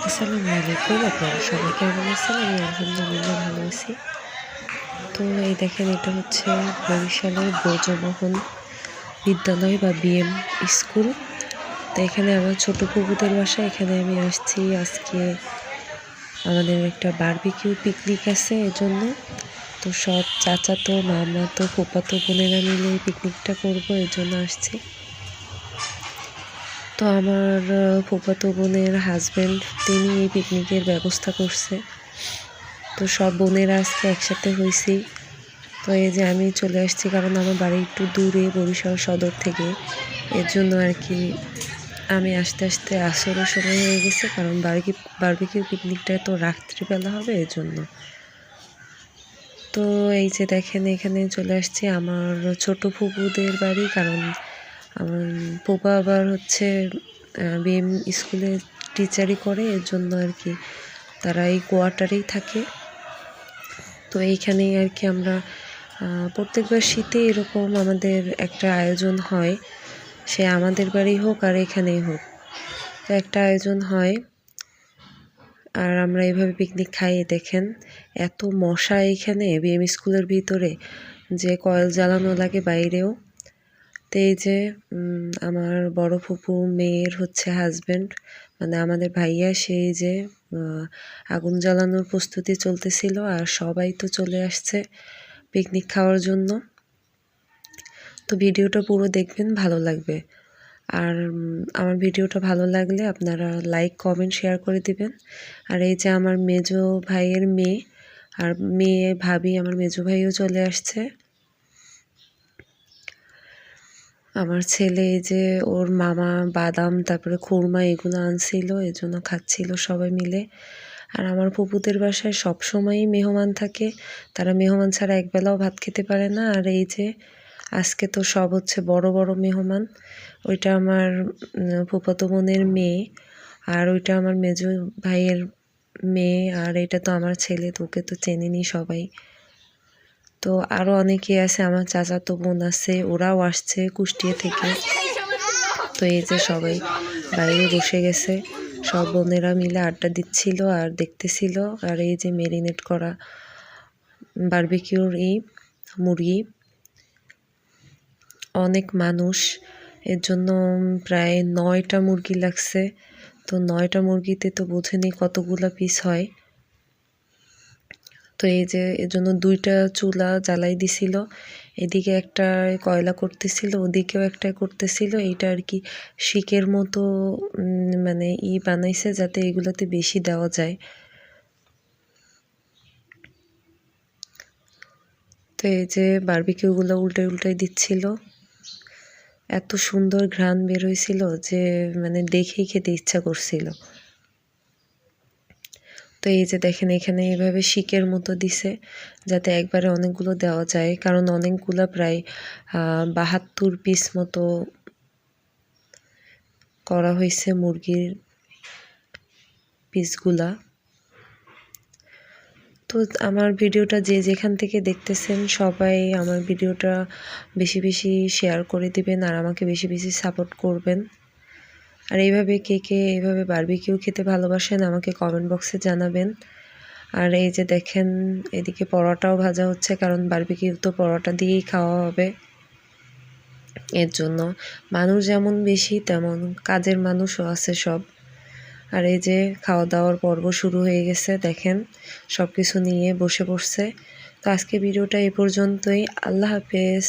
আসসালামু আলাইকুম, আপনারা সবাই কেমন আছেন? আমি আলহামদুলিল্লাহ ভালো আছি। তো এই দেখেন, এটা হচ্ছে বরিশালের ব্রজমোহন বিদ্যালয় বা বিএম স্কুল। তো এখানে আমার ছোট ফুপুদের বাসা। এখানে আমি আসছি আজকে, আমাদের একটা বারবিকিউ পিকনিক আছে এজন্য। তো সব চাচাতো, মামাতো, ফুফাতো বোনেরা মিলে এই পিকনিকটা করবো, এজন্য আসছি। তো আমার ফুফাতো বোনের হাজব্যান্ড, তিনি এই পিকনিকের ব্যবস্থা করছে। তো সব বোনেরা আজকে একসাথে হয়েছি। তো এই যে আমি চলে আসছি, কারণ আমার বাড়ি একটু দূরে বরিশাল সদর থেকে, এর জন্য আর কি আমি আসতে আসতে আসরের সময় হয়ে গেছে, কারণ বারবিকিউ পিকনিকটা তো রাত্রিবেলা হবে এর জন্য। তো এই যে দেখেন, এখানে চলে আসছি আমার ছোট ফুপুদের বাড়ি, কারণ আমার ফুপা আবার হচ্ছে বিএম স্কুলে টিচারই করে, এর জন্য আর কি তারা এই কোয়ার্টারেই থাকে। তো এইখানেই আর কি আমরা প্রত্যেকবার শীতে এরকম আমাদের একটা আয়োজন হয়, সে আমাদের বাড়ি হোক আর এখানেই হোক, তো একটা আয়োজন হয় আর আমরা এইভাবে পিকনিক খাই। দেখেন এত মশা এইখানে বিএম স্কুলের ভিতরে, যে কয়েল জ্বালানো লাগে বাইরেও। তো এই যে আমার বড় ফুপু মেয়ের হচ্ছে হাজব্যান্ড, মানে আমাদের ভাইয়া, সেই যে আগুন জ্বালানোর প্রস্তুতি চলতেছিল, আর সবাই তো চলে আসছে পিকনিক খাওয়ার জন্য। তো ভিডিওটা পুরো দেখবেন, ভালো লাগবে। আর আমার ভিডিওটা ভালো লাগলে আপনারা লাইক, কমেন্ট, শেয়ার করে দিবেন। আর এই যে আমার মেজো ভাইয়ের মেয়ে, আর মেয়ে ভাবি, আমার মেজো ভাইও চলে আসছে। আমার ছেলে এই যে ওর মামা বাদাম, তারপরে খুরমা এগুলো আনছিল, এজন্য খাচ্ছিল সবাই মিলে। আর আমার ফুপুদের বাসায় সবসময়ই মেহমান থাকে, তারা মেহমান ছাড়া একবেলাও ভাত খেতে পারে না। আর এই যে আজকে তো সব হচ্ছে বড় বড় মেহমান। ওইটা আমার ফুফাতো বোনের মেয়ে, আর ওইটা আমার মেজো ভাইয়ের মেয়ে, আর এটা তো আমার ছেলে, তো ওকে তো চেনেনি সবাই। তো আরও অনেকে আছে, আমার চাচাতো বোন আছে, ওরাও আসছে কুষ্টিয়া থেকে। তো এই যে সবাই বাইরে বসে গেছে, সব বোনেরা মিলে আড্ডা দিচ্ছিল আর দেখতেছিল। আর এই যে মেরিনেট করা বারবিকিউর মুরগি, অনেক মানুষ, এর জন্য প্রায় 9টা মুরগি লাগছে। তো 9টা মুরগিতে তো বোঝেনি কতগুলা পিস হয়। তো এই যে এর জন্য 2টা চুলা জ্বালাই দিছিল, এদিকে একটা কয়লা করতেছিল, ওদিকেও একটা করতেছিল। এইটা আর কি শিকের মতো মানে বানাইছে, যাতে এগুলোতে বেশি দেওয়া যায়। তো এই যে বারবিকিউগুলো উল্টাই উল্টাই দিচ্ছিল, এত সুন্দর ঘ্রাণ বের হয়েছিল যে মানে দেখেই খেতে ইচ্ছা করছিল। তো এই যে দেখেন, এখানে এইভাবে শিকের মতো দিছে, যাতে একবারে অনেকগুলো দেওয়া যায়, কারণ অনেকগুলো প্রায় 72 পিস মতো করা হয়েছে মুরগির পিসগুলা। তো আমার ভিডিওটা যে যেখান থেকে দেখতেছেন, সবাই আমার ভিডিওটা বেশি বেশি শেয়ার করে দিবেন, আর আমাকে বেশি বেশি সাপোর্ট করবেন। আর এইভাবে কে কে এইভাবে বারবিকিউ খেতে ভালোবাসেন আমাকে কমেন্ট বক্সে জানাবেন। আর এই যে দেখেন, এদিকে পরোটাও ভাজা হচ্ছে, কারণ বারবিকিউ তো পরোটা দিয়েই খাওয়া হবে, এর জন্য মানুষ যেমন বেশি তেমন কাজের মানুষও আছে সব। আর এই যে খাওয়া দাওয়ার পর্ব শুরু হয়ে গেছে, দেখেন সব কিছু নিয়ে বসে পড়ছে। তো আজকে ভিডিওটা এই পর্যন্তই। আল্লাহ হাফেজ।